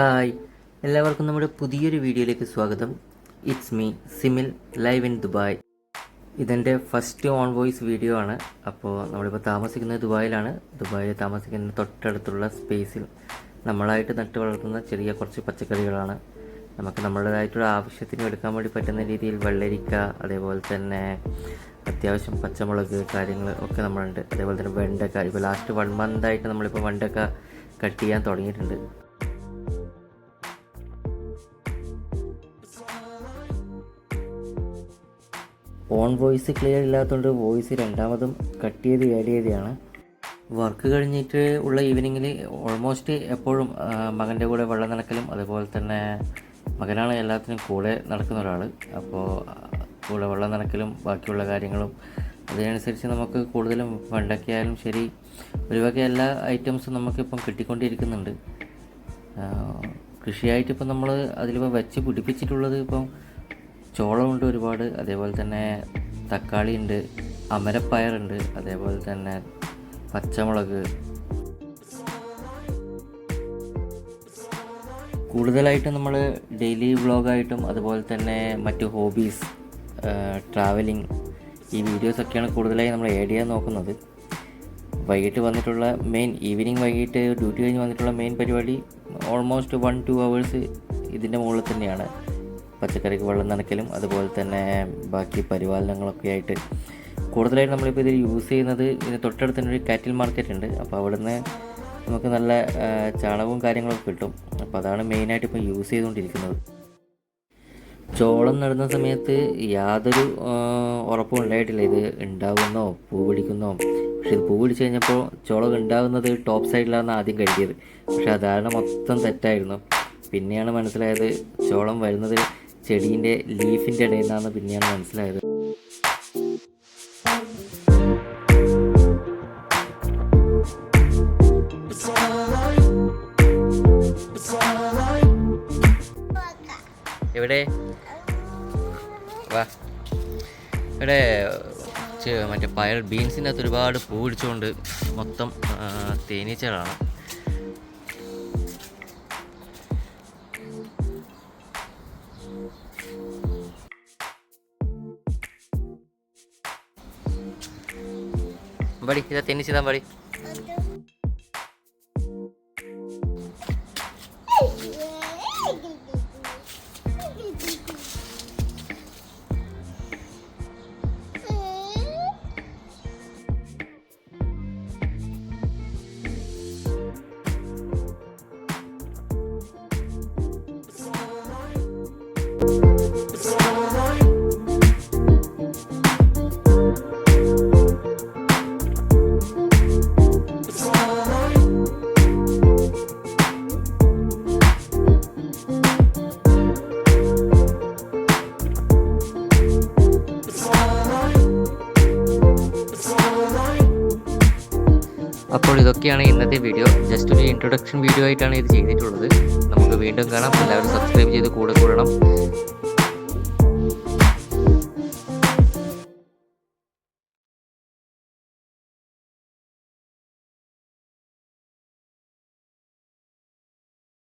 Hi, എല്ലാവർക്കും നമ്മുടെ പുതിയൊരു വീഡിയോയിലേക്ക് സ്വാഗതം. It's me Simil live in Dubai. ഇതെൻ്റെ ഫസ്റ്റ് ഓൺ വോയിസ് വീഡിയോ ആണ്. അപ്പോൾ നമ്മളിപ്പോൾ താമസിക്കുന്നത് ദുബായിലാണ്. ദുബായിൽ താമസിക്കുന്ന തൊട്ടടുത്തുള്ള സ്പേസിൽ നമ്മളായിട്ട് നട്ടു വളർത്തുന്ന ചെറിയ കുറച്ച് പച്ചക്കറികളാണ്. നമുക്ക് നമ്മളുടേതായിട്ടുള്ള ആവശ്യത്തിന് എടുക്കാൻ വേണ്ടി പറ്റുന്ന രീതിയിൽ വെള്ളരിക്ക, അതേപോലെ തന്നെ അത്യാവശ്യം പച്ചമുളക് കാര്യങ്ങൾ ഒക്കെ നമ്മളുണ്ട്. അതേപോലെ തന്നെ വെണ്ടക്ക, ഇപ്പോൾ ലാസ്റ്റ് 1 മന്തായിട്ട് നമ്മളിപ്പോൾ വെണ്ടക്ക കട്ട് ചെയ്യാൻ തുടങ്ങിയിട്ടുണ്ട്. ഓൺ വോയിസ് ക്ലിയർ ഇല്ലാത്തതുകൊണ്ട് വോയിസ് രണ്ടാമതും കട്ട് ചെയ്ത് ആഡ് ചെയ്തതാണ്. വർക്ക് കഴിഞ്ഞിട്ട് ഉള്ള ഈവനിങ്ങിൽ ഓൾമോസ്റ്റ് എപ്പോഴും മകൻ്റെ കൂടെ വെള്ളം നനക്കലും, അതേപോലെ തന്നെ മകനാണ് എല്ലാത്തിനും കൂടെ നടക്കുന്ന ഒരാൾ. അപ്പോൾ കൂടെ വെള്ളം നനക്കലും ബാക്കിയുള്ള കാര്യങ്ങളും അതിനനുസരിച്ച് നമുക്ക് കൂടുതലും വെണ്ടയ്ക്കായാലും ശരി, ഒരുവക എല്ലാ ഐറ്റംസും നമുക്കിപ്പം കിട്ടിക്കൊണ്ടിരിക്കുന്നുണ്ട്. കൃഷിയായിട്ട് ഇപ്പം നമ്മൾ അതിലിപ്പോൾ വെച്ച് പിടിപ്പിച്ചിട്ടുള്ളത് ഇപ്പം ചോളമുണ്ട് ഒരുപാട്, അതേപോലെ തന്നെ തക്കാളി ഉണ്ട്, അമരപ്പയറുണ്ട്, അതേപോലെ തന്നെ പച്ചമുളക്. കൂടുതലായിട്ടും നമ്മൾ ഡെയിലി വ്ളോഗായിട്ടും അതുപോലെ തന്നെ മറ്റു ഹോബീസ്, ട്രാവലിംഗ്, ഈ വീഡിയോസൊക്കെയാണ് കൂടുതലായി നമ്മൾ ആഡ് ചെയ്യാൻ നോക്കുന്നത്. വൈകിട്ട് വന്നിട്ടുള്ള ഈവനിങ് വൈകിട്ട് ഡ്യൂട്ടി കഴിഞ്ഞ് വന്നിട്ടുള്ള മെയിൻ പരിപാടി ഓൾമോസ്റ്റ് 1-2 hours ഇതിൻ്റെ മുകളിൽ തന്നെയാണ്. പച്ചക്കറിക്ക് വെള്ളം നനയ്ക്കലും അതുപോലെ തന്നെ ബാക്കി പരിപാലനങ്ങളൊക്കെ ആയിട്ട് കൂടുതലായിട്ട് നമ്മളിപ്പോൾ ഇതിൽ യൂസ് ചെയ്യുന്നത്, ഇതിന് തൊട്ടടുത്ത് തന്നെ ഒരു കാറ്റിൽ മാർക്കറ്റ് ഉണ്ട്. അപ്പോൾ അവിടുന്ന് നമുക്ക് നല്ല ചാണകവും കാര്യങ്ങളൊക്കെ കിട്ടും. അപ്പോൾ അതാണ് മെയിനായിട്ട് ഇപ്പോൾ യൂസ് ചെയ്തുകൊണ്ടിരിക്കുന്നത്. ചോളം നടുന്ന സമയത്ത് യാതൊരു ഉറപ്പും ഉണ്ടായിട്ടില്ല ഇത് ഉണ്ടാകുന്നോ പൂ പിടിക്കുന്നോ. പക്ഷെ ഇത് പൂ പിടിച്ച് കഴിഞ്ഞപ്പോൾ ചോളം ഉണ്ടാകുന്നത് ടോപ്പ് സൈഡിലാണ് ആദ്യം കരുതിയത്. പക്ഷെ ആ ധാരണ മൊത്തം തെറ്റായിരുന്നു. പിന്നെയാണ് മനസ്സിലായത് ചോളം വരുന്നത് ചെടീൻ്റെ ലീഫിൻ്റെ ഇടയിൽ നിന്നാണ് പിന്നെയാണ് മനസ്സിലായത്. എവിടെ വാ, ഇവിടെ മറ്റേ ബീൻസിൻ്റെ അകത്ത് ഒരുപാട് പൂ പിടിച്ചുകൊണ്ട് മൊത്തം തേനീച്ചകളാണ്. बड़ी इधर तेनी सीधा बड़ी അപ്പോൾ ഇതൊക്കെയാണ് ഇന്നത്തെ വീഡിയോ. ജസ്റ്റ് ഒരു ഇൻട്രൊഡക്ഷൻ വീഡിയോ ആയിട്ടാണ് ഇത് ചെയ്തിട്ടുള്ളത്. നമുക്ക് വീണ്ടും കാണാം. എല്ലാവരും സബ്സ്ക്രൈബ് ചെയ്ത് കൂടെ കൂടണം.